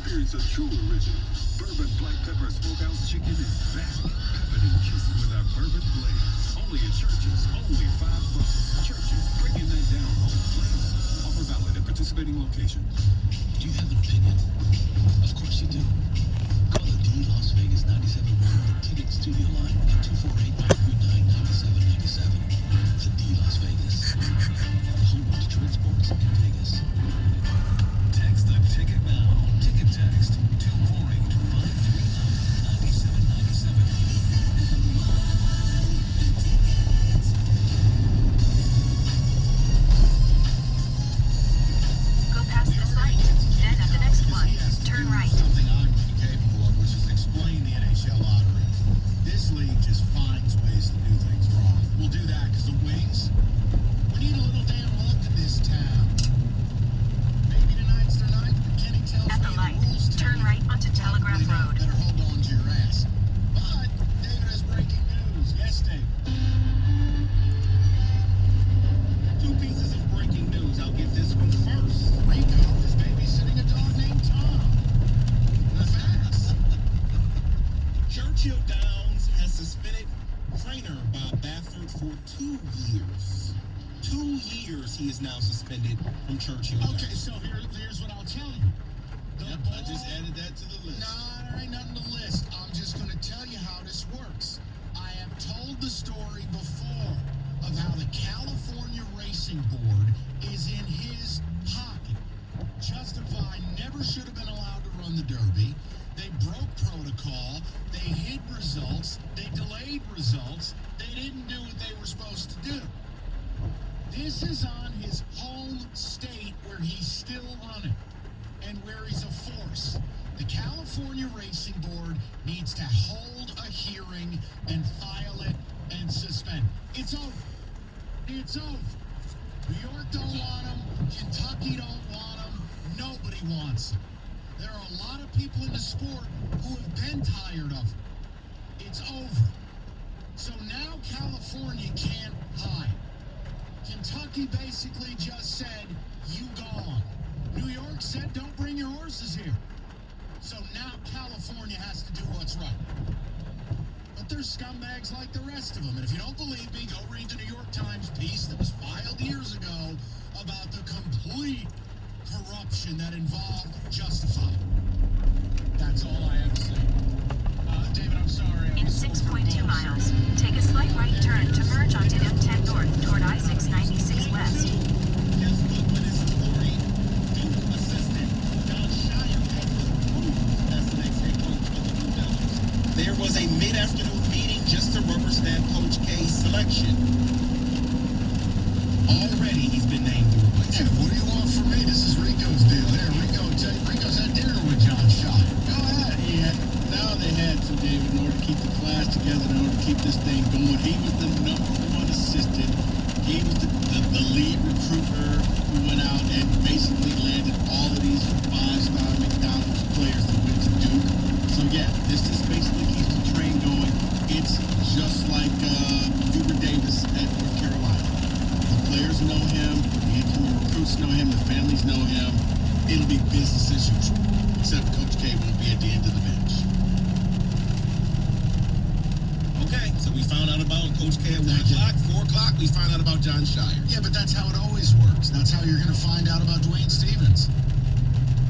Experience a true original. Bourbon Black Pepper Smokehouse Chicken is back. Peppered and kissed with our bourbon blaze. Only at Church's. Only $5. Church's, bringing that down home flavor. Offer valid at participating location. Do you have an opinion? Of course you do. Call the D Las Vegas 97.1 the Ticket Studio line at 248-939-9797. The D Las Vegas. Home of Detroit sports in Vegas. Text the ticket now. Ticket text 248-539-9797. Go past this light. Then at the next one, turn right. Something I'm incapable of, which is explain the NHL lottery. This league just finds ways to do things wrong. We'll do that because the Wings, we need a little damn luck in this town. Maybe tonight's their night, but Kenny tells At the me light, the rules tell turn me right onto Telegraph probably Road. better hold on to your ass. But David has breaking news. Yes, David. Two pieces of breaking news. I'll give this one first. Rico is babysitting a dog named Tom. The facts. Churchill Downs has suspended trainer Bob Baffert for 2 years. 2 years he is now suspended from Churchill Downs. Okay, so here's what I'll tell you. Yep, I just added that to the list. No, there ain't nothing to list. I'm just going to tell you how this works. I have told the story before of how the California Racing Board is in his pocket. Justify never should have been allowed to run the Derby. They broke protocol. They hid results. They delayed results. They didn't do what they were supposed to do. This is on his home state where he's still running and where he's a force. The California Racing Board needs to hold a hearing and file it and suspend it. It's over. It's over. New York don't want him. Kentucky don't want him. Nobody wants him. There are a lot of people in the sport who have been tired of him. It's over. So now California can't hide. Kentucky basically just said, you gone. New York said, don't bring your horses here. So now California has to do what's right. But they're scumbags like the rest of them. And if you don't believe me, go read the New York Times piece that was filed years ago about the complete corruption that involved Justified. That's all I have to say. David, I'm sorry. In 6.2 miles, take a slight right turn to merge onto M10 North toward I-696 West. Guess what? With his authority, Duke assistant John Shire has been approved as the next head coach of the Blue Devils. There was a mid-afternoon meeting just to rubber stamp Coach K's selection. Already, he's been named the replacement. Yeah, what do you want from me? This is Rico's deal. Here, Rico's had dinner with John Shire. Go ahead. Yeah, now they had to, David, in order to keep the class together, in order to keep this thing going. He was the #1 assistant. He was the lead recruiter who went out and basically landed all of these 5-star McDonald's players that went to Duke. So yeah, this just basically keeps the train going. It's just like Hubert Davis at North Carolina. The players know him, the incoming recruits know him, the families know him. It'll be business as usual, except Coach K won't be at the end of the bench. Okay, so we found out about Coach K at 1 o'clock. 4 o'clock, we found out about John Shire. Yeah, but that's how it always works. That's how you're going to find out about Dwayne Stevens.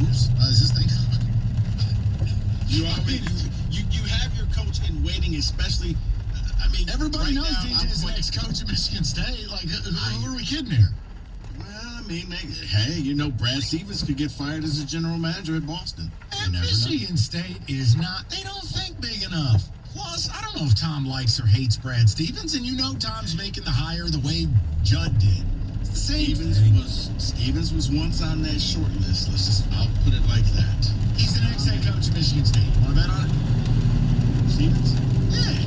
Oops, is this thing on? You already you have your coach in waiting, especially. I mean, Everybody right knows now, DJ's the next coach of Michigan State. Like, who are we kidding here? Well, I mean, hey, you know, Brad Stevens could get fired as a general manager at Boston. And Michigan State is not, they don't think big enough. Plus, I don't know if Tom likes or hates Brad Stevens, and you know Tom's making the hire the way Judd did. It's the same thing. Stevens was once on that short list. I'll put it like that. He's the next head coach of Michigan State. Want to bet on it? Stevens? Yeah.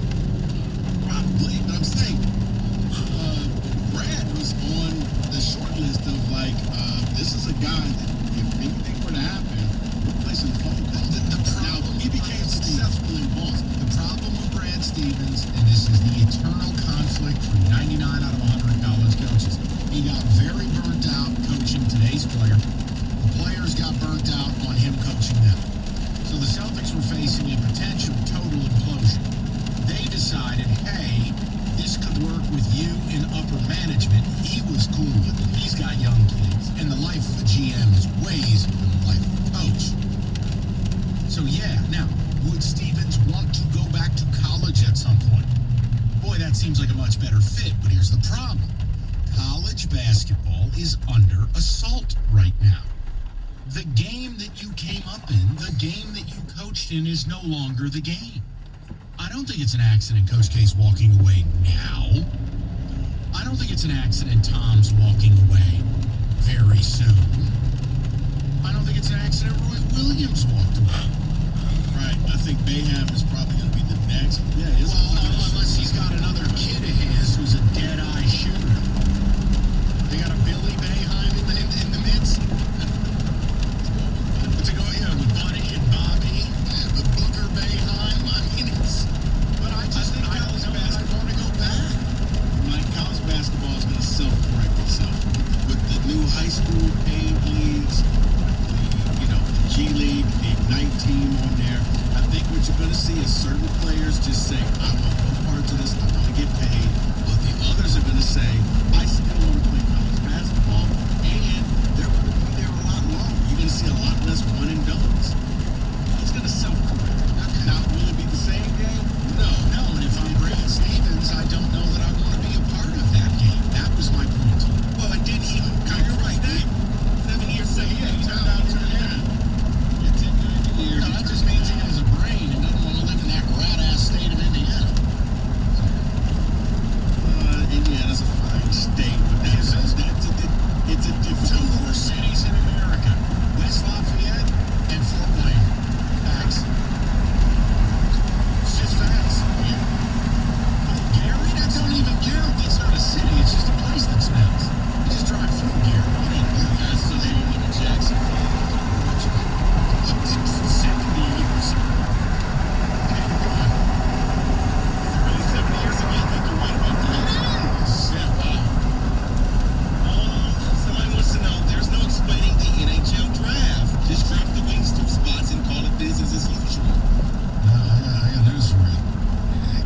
Probably, but I'm saying Brad was on the short list of this is a guy that if anything were to happen, we're placing the phone call. The problem, He became successful in Boston. the problem with Brad Stevens, and this is the eternal conflict for 99 out of 100 college coaches, he got very burnt out coaching today's player. The players got burnt out on him coaching them. he's like coach. So yeah, now, would Stevens want to go back to college at some point? Boy, that seems like a much better fit, but here's the problem. College basketball is under assault right now. The game that you came up in, the game that you coached in, is no longer the game. I don't think it's an accident Coach K's walking away now. I don't think it's an accident Tom's walking away very soon. I don't think it's an accident Roy Williams walked away. Right. I think Boeheim is probably going to be the next. Yeah, Well, unless he's got another kid of his who's a dead-eye shooter. They got a Billy Boeheim in the midst. To go, with Buddy and Bobby, with Booker Boeheim. I mean, but I just think college basketball want to go back. Like college basketball is going to self-correct itself with the new high school paid leagues, the G League, the Ignite team on there. I think what you're going to see is certain players just say, I want no part of this, I want to get paid. But the others are going to say, I still want to play college basketball, and they're going to be there a lot longer. You're going to see a lot less one and dones. It's going to self-correct. Okay. Now, will it be the same game? No, and if I'm Brad Stevens, I don't know that I want to be a part of that game. That was my point. Well, and did he? You're right. 7 years, 7 years. He turned out to be No, that just means he has a brain and doesn't want to live in that rat-ass state of Indiana. Indiana's a fine state, but it's a different. Two more cities in America, West Lafayette and Fort Wayne. Facts. It's just facts. Yeah. Gary, that don't even count. That's not a city. It's just a place that smells. You just drive through Gary. You don't do that. That's the name of the Jacksonville. 70 years. Okay, go on. Really 70 years ago, I think you're right about that. Yeah, wow. Somebody wants to know, there's no explaining the NHL draft. Just drop the wings 2 spots and call it business as usual. I got news for you.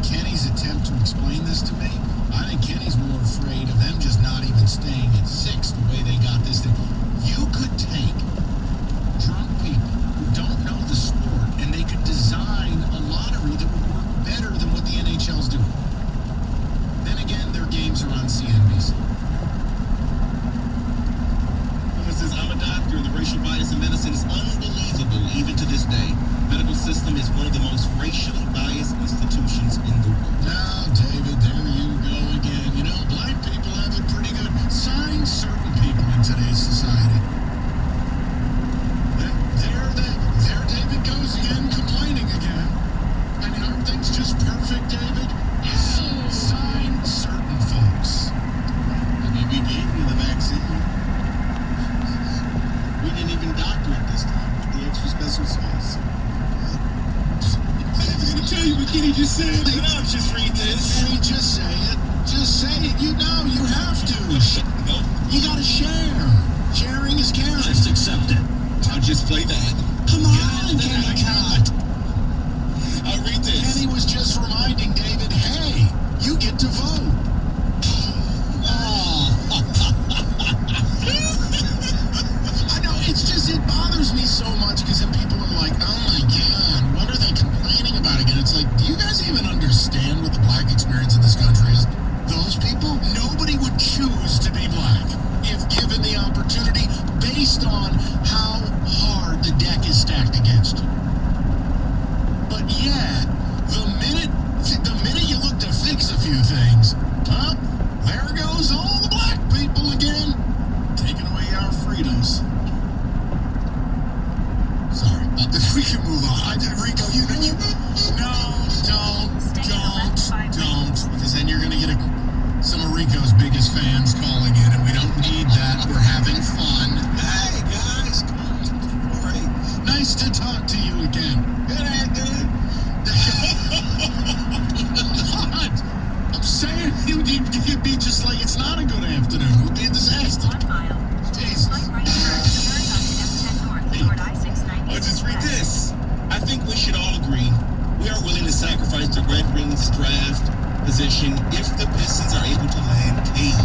Kenny's attempt to explain this to me, I think Kenny's more afraid of them just not even staying at 6 the way they got this thing. You could take drunk people who don't know the sport and they could design a lottery that would work better than what the NHL's doing. Then again, their games are on CNBC. Someone says, I'm a doctor and the racial bias in medicine is unbelievable even to this day. Medical system is one of the most racially biased institutions in the world. Now, David, there you go again. Black people have it pretty good. Sign certain people in today's society. There David goes again, complaining again. I mean, aren't things just perfect, David? Sign certain folks. I mean, we gave you the vaccine. We didn't even doctor it this time with the extra special sauce. I'm going to tell you what Kenny just said. No, just read this. Kenny, just say it. Just say it. You have to. No. You gotta share. Sharing is caring. Just accept it. I'll just play that. Come on, Kenny Cat. I'll read this. Kenny was just reminding David, hey, you get to vote. I know, it bothers me so much because then people are like, oh my God, what are they complaining about again? It's like, do you guys even understand what the black experience in this country is? Those people, nobody would choose to be black if given the opportunity based on how hard the deck is stacked against you. But yet, the minute you look to fix a few things, there goes all the black people again, taking away our freedoms. Sorry, we can move on. Rico, don't, because then you're going to get some of Rico's biggest fans calling in, and we don't need that. We're having fun. Hey, guys. All right. Nice to talk to you again. Good afternoon. I'm saying it'd be just like it's not a good afternoon. It would be a disaster. 1 mile. Take a slight right turn to turn onto M10 North toward I-696 I'll just read West. this. I think we should all agree we are willing to sacrifice the Red Wings draft position if the Pistons are able to land Cade.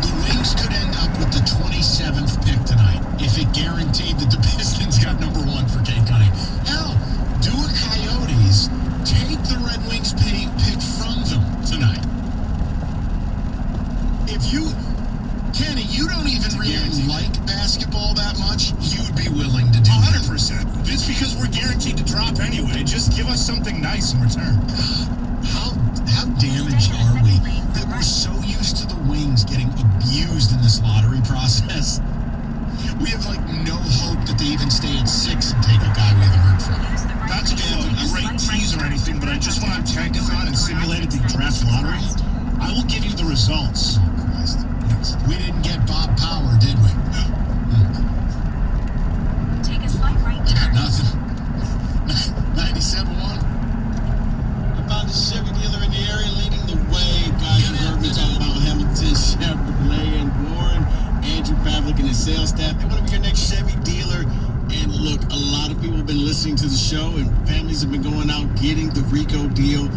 The Wings could end up with the 27th pick tonight if it guarantees That's because we're guaranteed to drop anyway. Just give us something nice in return. How damaged are we that we're so used to the wings getting abused in this lottery process? We have like no hope that they even stay at 6 and take a guy we haven't heard from. Not to give a great tease or anything, but I just went on Tankathon and simulated the draft lottery. I will give you the results. Christ. We didn't get Bob Power, did we? Take a slight right I got turn. nothing. 97.1. I found a Chevy dealer in the area leading the way. Guys, you heard me talking about Hamilton, Chevrolet, and Warren. Andrew Pavlik and his sales staff. They want to be your next Chevy dealer. And look, a lot of people have been listening to the show, and families have been going out getting the Rico deal.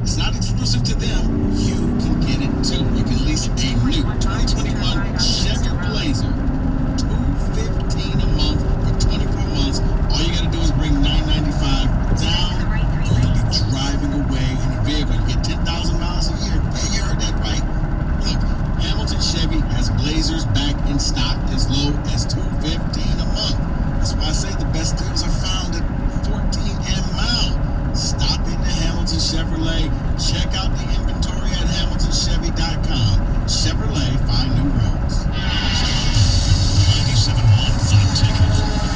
It's not exclusive to them. You can get it too. You can lease a new 2021 Chevy Blazer. $215 a month for 24 months. All you got to do is bring $995 down. You'll be driving away in a vehicle. You get 10,000 miles a year. Yeah, you heard that right. Look, Hamilton Chevy has Blazers back in stock as low as $215 a month. That's why I say the best deals are found at 14 and Mile. Stop into Hamilton Chevrolet. Check out the inventory at HamiltonChevy.com. Chevrolet, find new roads. 97.1 Fun Ticket.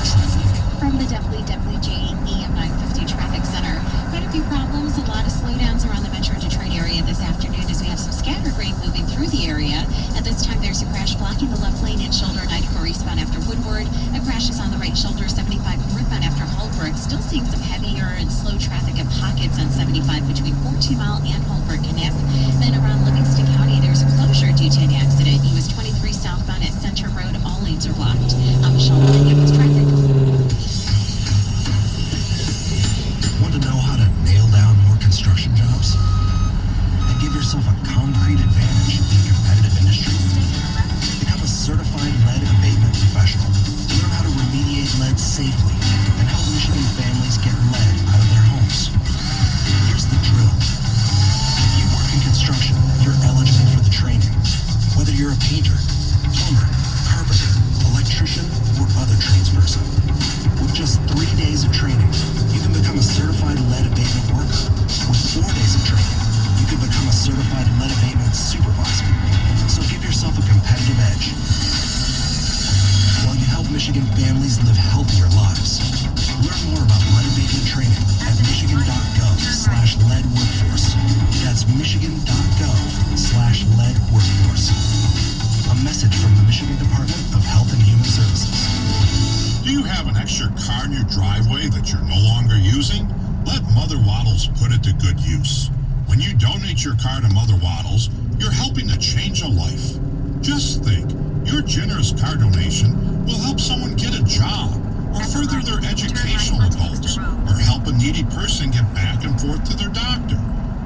Traffic. From the WWJ EM 950 Traffic Center. Quite a few problems, a lot of slowdowns around the Metro Detroit area this afternoon as we have some scattered rain moving through the area. At this time, there's a crash blocking the left lane at shoulder 94 eastbound after Woodward. A crash is on the right shoulder 75 northbound after Holbrook. Still seeing some heavier and slow traffic in pockets on 75 between 14 Mile and Holbrook Connect. Then around Livingston County, there's a closure due to an accident. US 23 southbound at Center Road. All lanes are blocked. I'm Michelle Lanier with traffic. Want to know how to nail down more construction jobs? And give yourself a concrete advantage in a competitive industry? Become a certified lead abatement professional. Learn how to remediate lead safely and help Michigan families get lead out of their homes. Here's the drill. If you work in construction, you're eligible for the training. Whether you're a painter, plumber, carpenter, electrician, or other tradesperson. With just 3 days of training, you can become a certified lead abatement worker. With 4 days of training, you can become a certified lead abatement supervisor. So give yourself a competitive edge while you help Michigan families live healthier lives. Learn more about lead abatement training at michigan.gov/leadworkforce. That's michigan.gov/leadworkforce. A message from the Michigan Department of Health and Human Services. Do you have an extra car in your driveway that you're no longer using? Let Mother Waddles put it to good use. When you donate your car to Mother Waddles, you're helping to change a life. Just think, your generous car donation will help someone get a job, or further their educational goals, or help a needy person get back and forth to their doctor.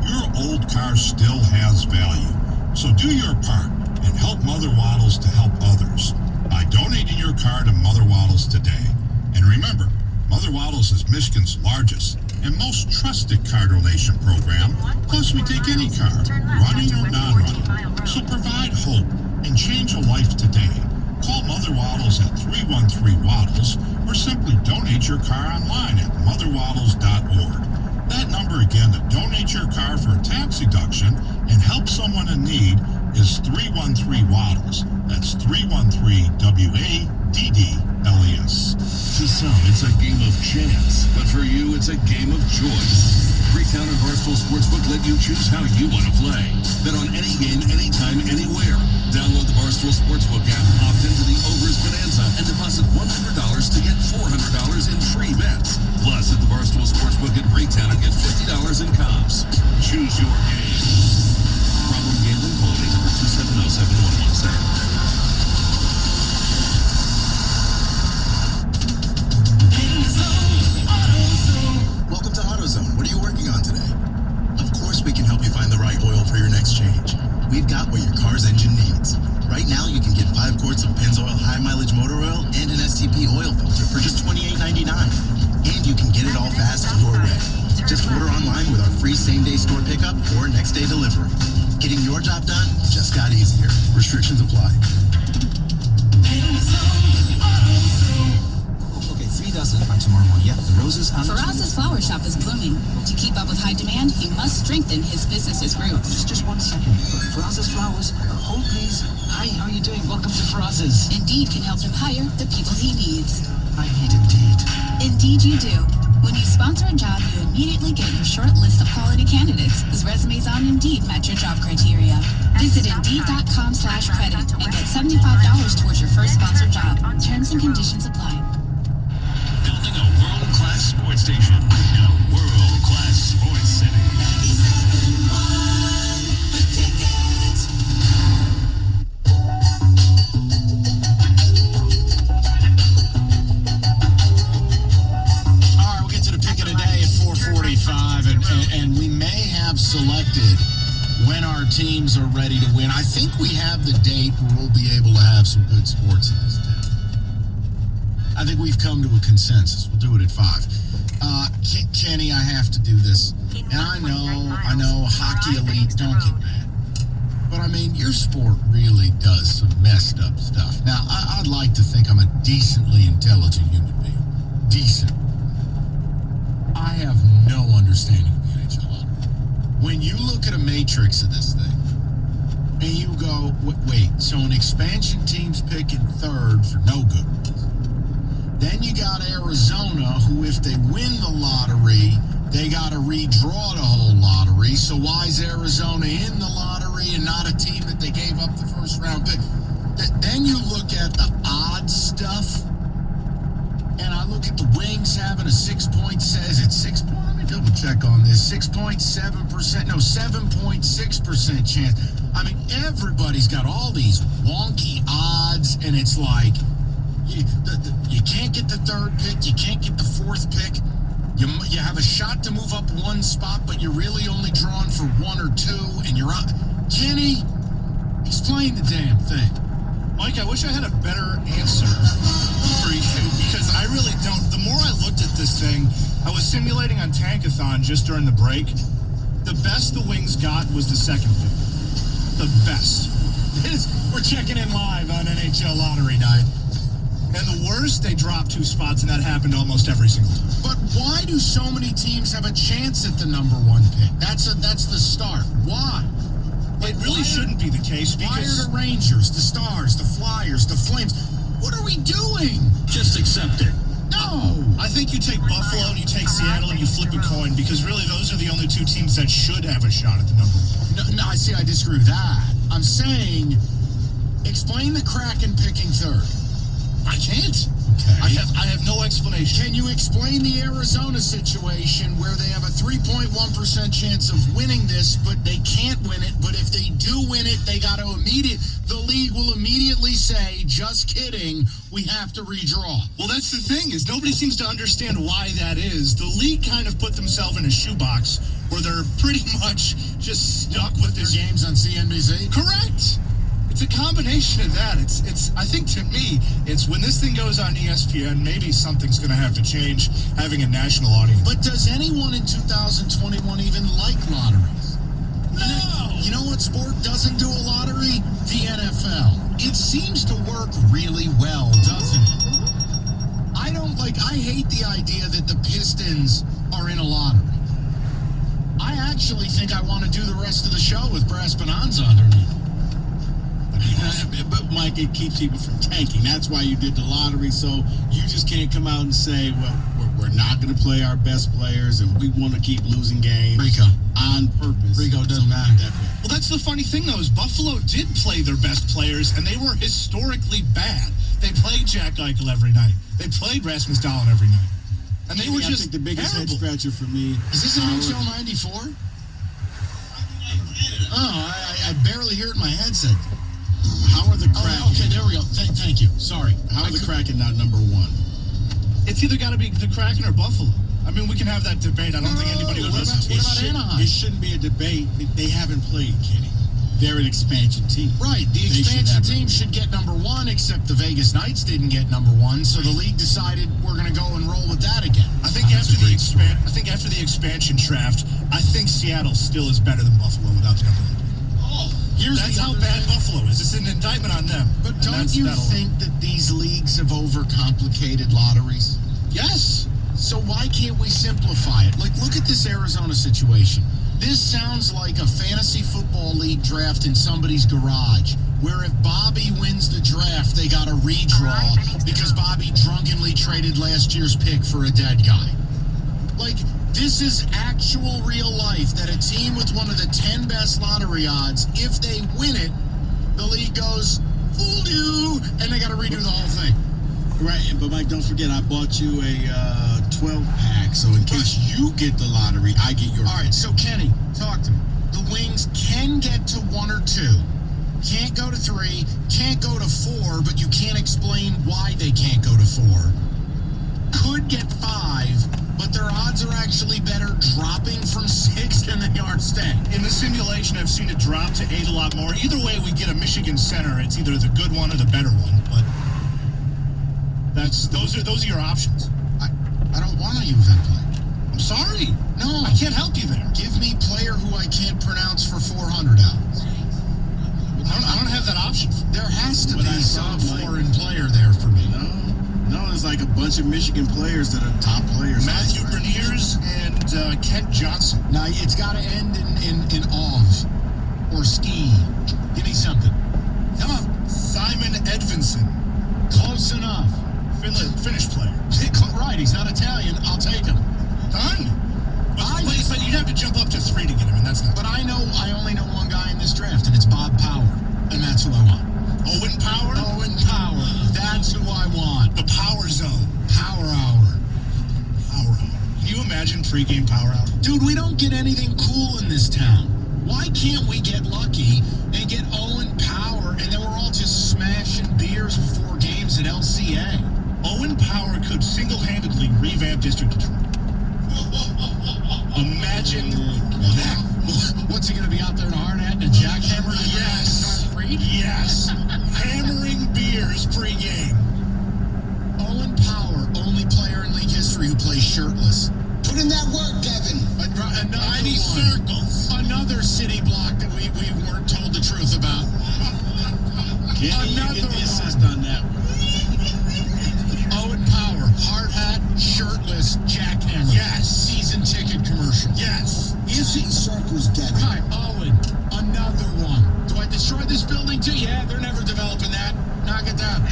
Your old car still has value, so do your part and help Mother Waddles to help others by donating your car to Mother Waddles today. And remember, Mother Waddles is Michigan's largest and most trusted car donation program. Plus, we take any car, running or non-running. So provide hope and change a life today. Call Mother Waddles at 313-WADDLES or simply donate your car online at motherwaddles.org. That number again to donate your car for a tax deduction and help someone in need is 313-WADDLES. That's 313-WADDLES. To some, it's a game of chance, but for you, it's a game of choice. Freetown and Barstool Sportsbook let you choose how you want to play. Bet on any game, anytime, anywhere. Download the Barstool Sportsbook app, opt into the Overs Bonanza, and deposit $100 to get $400 in free bets. Plus, at the Barstool Sportsbook at Freetown, get $50 in comps. Choose your game. Problem gambling quality number 2707117. Welcome to AutoZone. What are you working on today? Of course we can help you find the right oil for your next change. We've got what your car's engine needs. Right now you can get 5 quarts of Pennzoil high mileage motor oil and an STP oil filter for just $28.99. And you can get it all fast your way. Just order online with our free same-day store pickup or next-day delivery. Getting your job done just got easier. Restrictions apply. Okay, 3 dozen are tomorrow morning. Yep, the roses on the Faraz's flower shop is blooming. To keep up with high demand, he must strengthen his business's roots. Just 1 second. Faraz's flowers. Hold, please. Hi, how are you doing? Welcome to Faraz's. Indeed can help him hire the people he needs. I need Indeed. Indeed you do. When you sponsor a job, you immediately get your short list of quality candidates whose resumes on Indeed match your job criteria. Visit Indeed.com/credit and get $75 towards your first sponsored job. Terms and conditions apply. Building a world-class sports station. Now world-class sports city. And we may have selected when our teams are ready to win. I think we have the date where we'll be able to have some good sports in this town. I think we've come to a consensus. We'll do it at 5. Kenny, I have to do this. And I know, Hockey Elite, don't get mad. But I mean, your sport really does some messed up stuff. Now, I'd like to think I'm a decently intelligent human being. Decent. I have no understanding of the NHL lottery. When you look at a matrix of this thing, and you go, wait, so an expansion team's picking 3rd for no good reason. Then you got Arizona, who if they win the lottery, they got to redraw the whole lottery. So why is Arizona in the lottery and not a team that they gave up the first round pick? Then you look at the odd stuff. And I look at the Wings having a 6.6, is it 6? Let me double check on this. 6.7%, no, 7.6% chance. I mean, everybody's got all these wonky odds, and it's like, you can't get the 3rd pick, you can't get the 4th pick. You have a shot to move up 1 spot, but you're really only drawn for 1 or 2, and you're on. Kenny, explain the damn thing. Mike, I wish I had a better answer for you, because I really don't. The more I looked at this thing, I was simulating on Tankathon just during the break. The best the Wings got was the 2nd pick. The best. We're checking in live on NHL Lottery Night. And the worst, they dropped 2 spots, and that happened almost every single time. But why do so many teams have a chance at the number 1 pick? That's the start. Why? It really shouldn't be the case, because... Why are the Rangers, the Stars, the Flyers, the Flames? What are we doing? Just accept it. No! I think you take Buffalo and you take Seattle and you flip a coin, because really those are the only 2 teams that should have a shot at the number 1. No, I see, I disagree with that. I'm saying, explain the Kraken picking 3rd. I can't. Okay. I have no explanation. Can you explain the Arizona situation where they have a 3.1% chance of winning this, but they can't win it, but if they do win it, they got to the league will immediately say, just kidding, we have to redraw. Well, that's the thing, is nobody seems to understand why that is. The league kind of put themselves in a shoebox where they're pretty much just stuck with their games on CNBC. Correct. It's a combination of that. It's. I think to me, it's when this thing goes on ESPN, maybe something's going to have to change, having a national audience. But does anyone in 2021 even like lotteries? No. You know what sport doesn't do a lottery? The NFL. It seems to work really well, doesn't it? I hate the idea that the Pistons are in a lottery. I actually think I want to do the rest of the show with Brass Bonanza underneath. But Mike, it keeps people from tanking. That's why you did the lottery. So you just can't come out and say, well, we're not going to play our best players and we want to keep losing games. Rico. On purpose. Rico, doesn't matter. Well, that's the funny thing, though, is Buffalo did play their best players, and they were historically bad. They played Jack Eichel every night. They played Rasmus Dahlin every night. And they were just I think the biggest terrible. head scratcher for me. Is this NHL 94? Oh, I barely hear it in my headset. How are the Kraken? Oh, okay, there we go. Thank you. Sorry. How are the Kraken not number 1? It's either got to be the Kraken or Buffalo. I mean, we can have that debate. I don't think anybody would listen to it. What about Anaheim? It shouldn't be a debate. They haven't played, Kenny. They're an expansion team. Right. The expansion team should get number 1, except the Vegas Knights didn't get number 1, so the league decided we're going to go and roll with that again. I think after the expansion draft, I think Seattle still is better than Buffalo without the number 1. That's how bad Buffalo is. It's an indictment on them. But don't you think that these leagues have overcomplicated lotteries? Yes. So why can't we simplify it? Like, look at this Arizona situation. This sounds like a fantasy football league draft in somebody's garage, where if Bobby wins the draft, they got a redraw because Bobby drunkenly traded last year's pick for a dead guy. Like, this is actual real life that a team with one of the 10 best lottery odds, if they win it, the league goes, fool you, and they got to redo the whole thing. Right, but Mike, don't forget, I bought you a 12-pack, so in case you get the lottery, I get your All right, so Kenny, talk to me. The Wings can get to 1 or 2, can't go to 3, can't go to 4, but you can't explain why they can't go to 4. Could get 5, but their odds are actually better dropping from 6 than they are staying. In the simulation, I've seen it drop to 8 a lot more. Either way, we get a Michigan center. It's either the good one or the better one, but those are your options. I don't want to use that play. I'm sorry. No. I can't help you there. Give me player who I can't pronounce for 400 hours. I don't have that option. There has to What be I saw, some Mike. foreign player there for me. No, there's like a bunch of Michigan players that are top players. Matthew Berniers and Kent Johnson. Now, it's got to end in Ov or Ski. Give me something. Come on. Simon Edvinson. Close enough. Finnish player. Right, he's not Italian. I'll take him. Done. But you'd have to jump up to 3 to get him, and that's not. But I only know one guy in this draft, and it's Bob Power. And that's who I want. Owen Power? Owen Power. That's who I want. The Power Zone. Power Hour. Power Hour. Can you imagine pregame Power Hour? Dude, we don't get anything cool in this town. Why can't we get lucky and get Owen Power, and then we're all just smashing beers before games at LCA? Owen Power could single-handedly revamp District Detroit. Imagine that. What's he going to be out there in a hard hat and a jackhammer? Yes. Yes. Hammering beers pregame. Owen Power, only player in league history who plays shirtless. Put in that work, Devin. Another circles. Another city block that we weren't told the truth about. Kenny, you get the assist on that one. Owen Power, hard hat, shirtless, jackhammer. Yes. Season ticket commercial. Yes. Is he circles, Devin? Hi, Owen. Another one. Do I destroy this building too? Yeah, they're never developing that. Knock it down.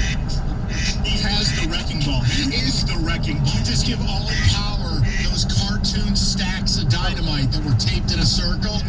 He has the wrecking ball. He is the wrecking ball. You just give Owen Power those cartoon stacks of dynamite that were taped in a circle.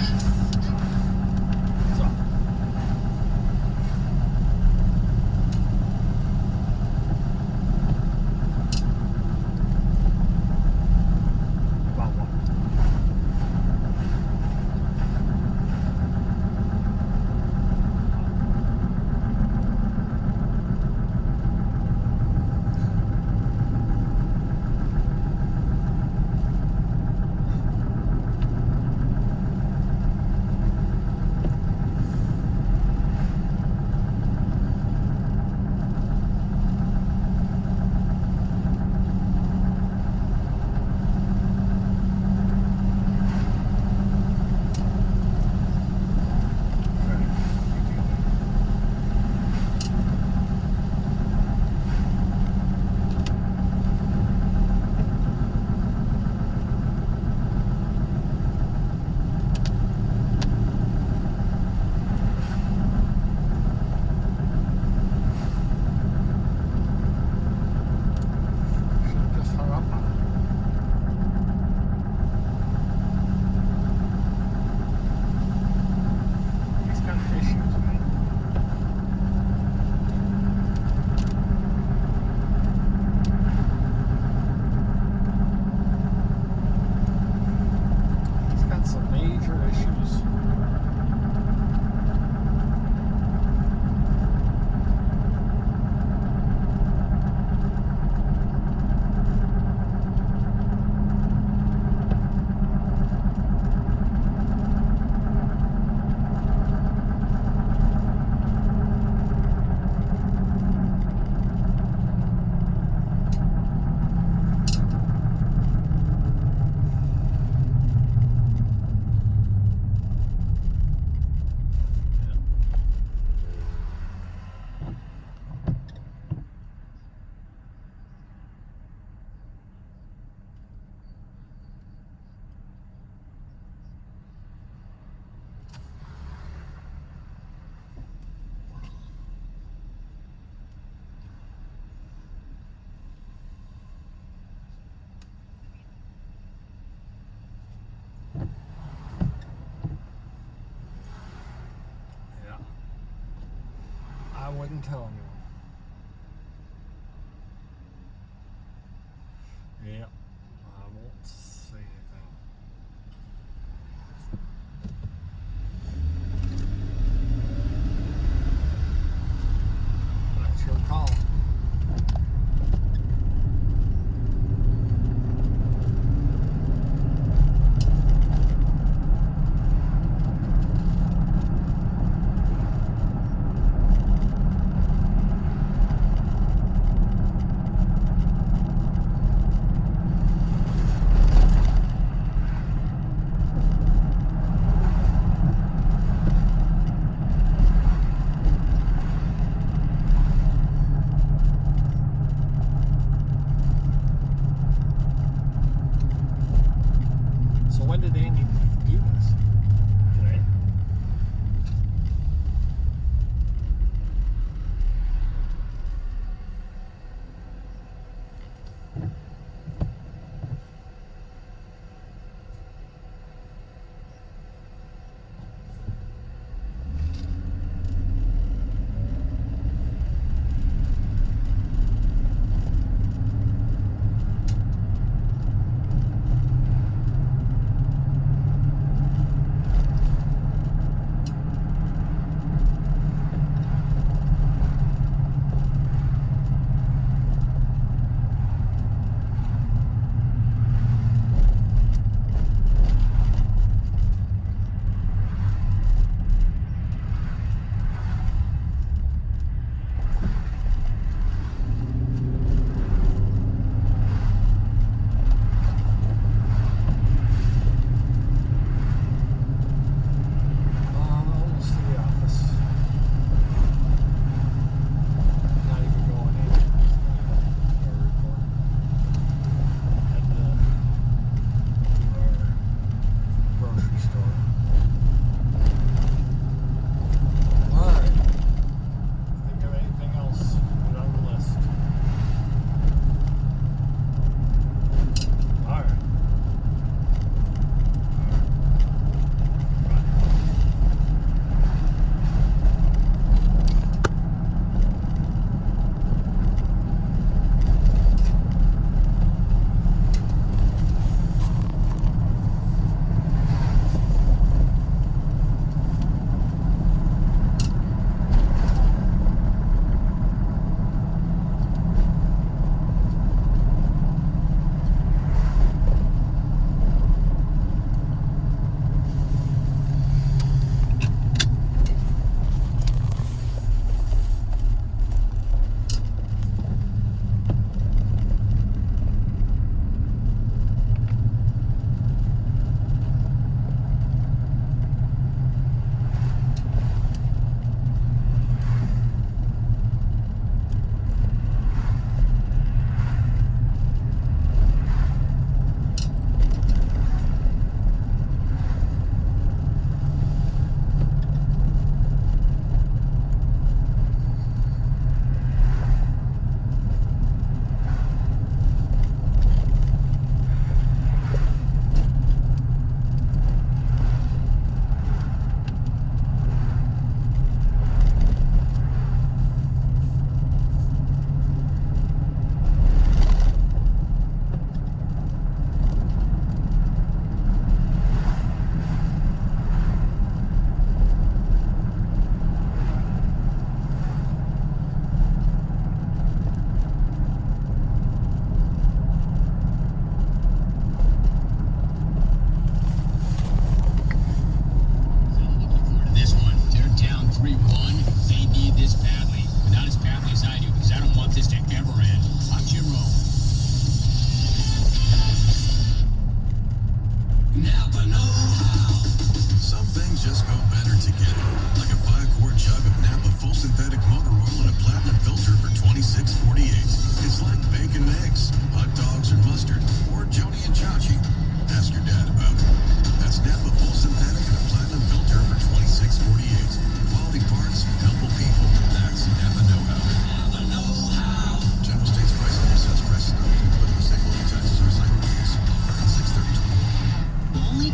wouldn't tell me. Yep, I won't say anything. That's your call. When did Andy do this? Today?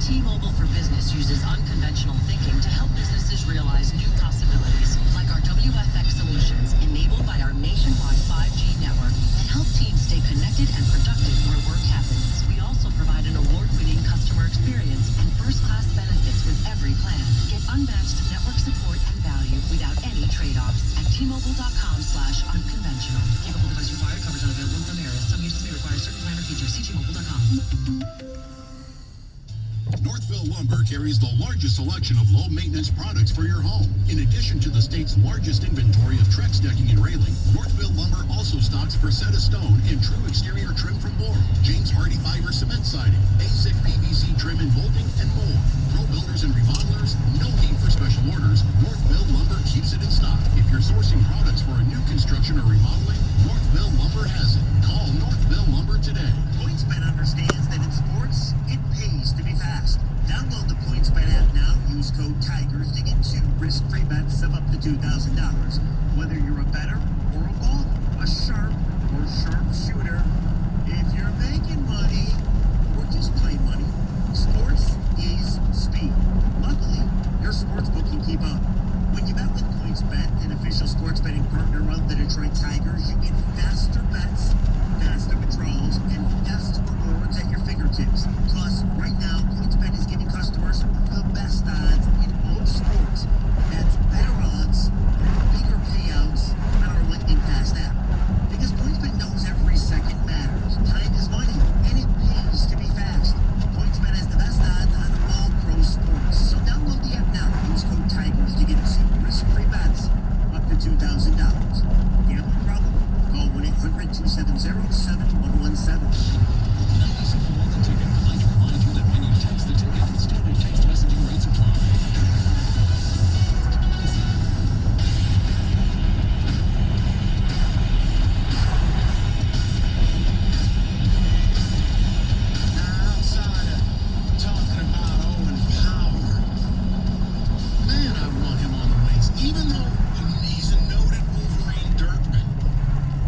T-Mobile for Business uses unconventional thinking to help businesses realize new possibilities, like our WFX solutions. Northville Lumber carries the largest selection of low-maintenance products for your home. In addition to the state's largest inventory of Trex decking and railing, Northville Lumber also stocks Versetta Stone and True Exterior Trim from Boral, James Hardy Fiber Cement Siding, ASIC PVC Trim and Bolting, and more. Pro builders and remodelers, no need for special orders. Northville Lumber keeps it in stock. If you're sourcing products for a new construction or remodeling, Northville Lumber has it. Call Northville Lumber today. PointsBet understands that in sports, it pays to be fast. Download the PointsBet app now. Use code TIGERS to get 2 risk-free bets of up to $2,000. Whether you're a bettor or a baller, a sharp or sharpshooter, if you're making money or just plain money, sports is speed. Luckily, your sportsbook can keep up. When you bet with PointsBet, an official sports betting partner of the Detroit Tigers, you get faster bets, faster withdrawals, and faster rewards at your fingertips. Plus, right now, PointsBet is giving customers the best odds in all sports. That's better odds, bigger payouts on our Lightning Fast app. Because PointsBet knows every second matters. Time is money, and it pays to be fast. PointsBet has the best odds on all pro sports. So download the app now. Use code TIGERS to get 2 risk-free bets up to $2,000. Gambling problem? Call 1-800-270-7117.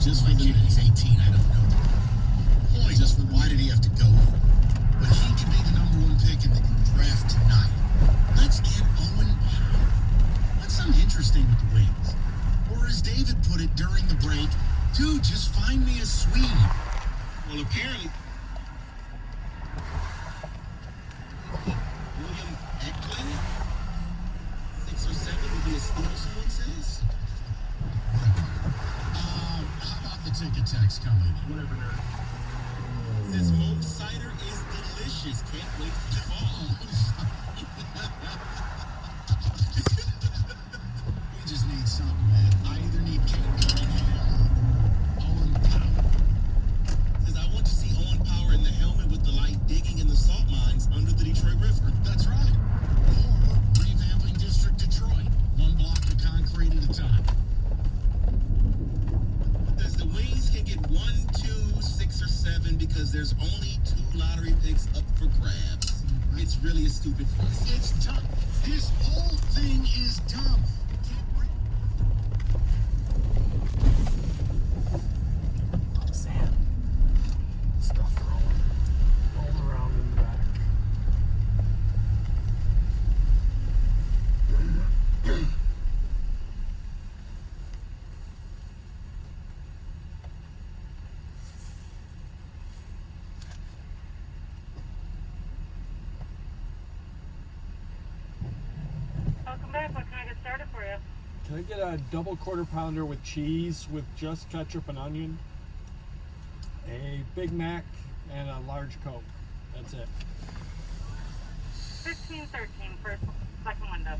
Just for the he's 18, I don't know. Boy, just for why did he have to go? But he could be the #1 pick in the draft tonight. Let's get Owen Powell. That's something interesting with the Wings. Or as David put it during the break, dude, just find me a Swede. Well, apparently, William Eklund, 6 or 7 would be a steal, someone says. Ticket text coming. Whatever, nerd. Says Moat cider is delicious. Can't wait for the fall. We just need something, man. I either need Kate Cunningham or Owen Powell. Says I want to see Owen Powell in the helmet with the light digging in the salt mines under the Detroit River. That's right. Or revamping District Detroit. 1 block of concrete at a time. The Wings can get 1, 2, 6, or 7 because there's only 2 lottery picks up for grabs. It's really a stupid fuss. It's dumb. This whole thing is dumb. Sand. Stuff rolling around in the back. Welcome back. What can I get started for you? Can I get a double quarter pounder with cheese with just ketchup and onion? A Big Mac and a large Coke. That's it. 1513 first, second window.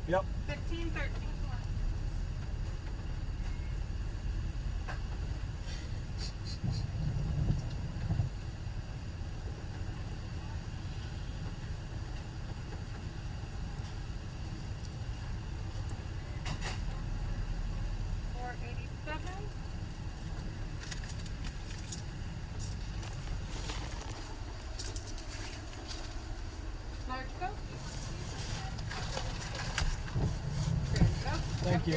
Yep. 15-13. Thank you.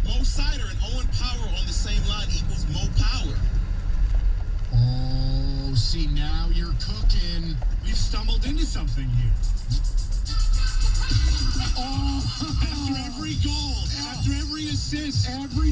Mo Cider and Owen Power on the same line equals Mo Power. Oh, see, now you're cooking. We've stumbled into something here. Oh, After every goal, after every assist, every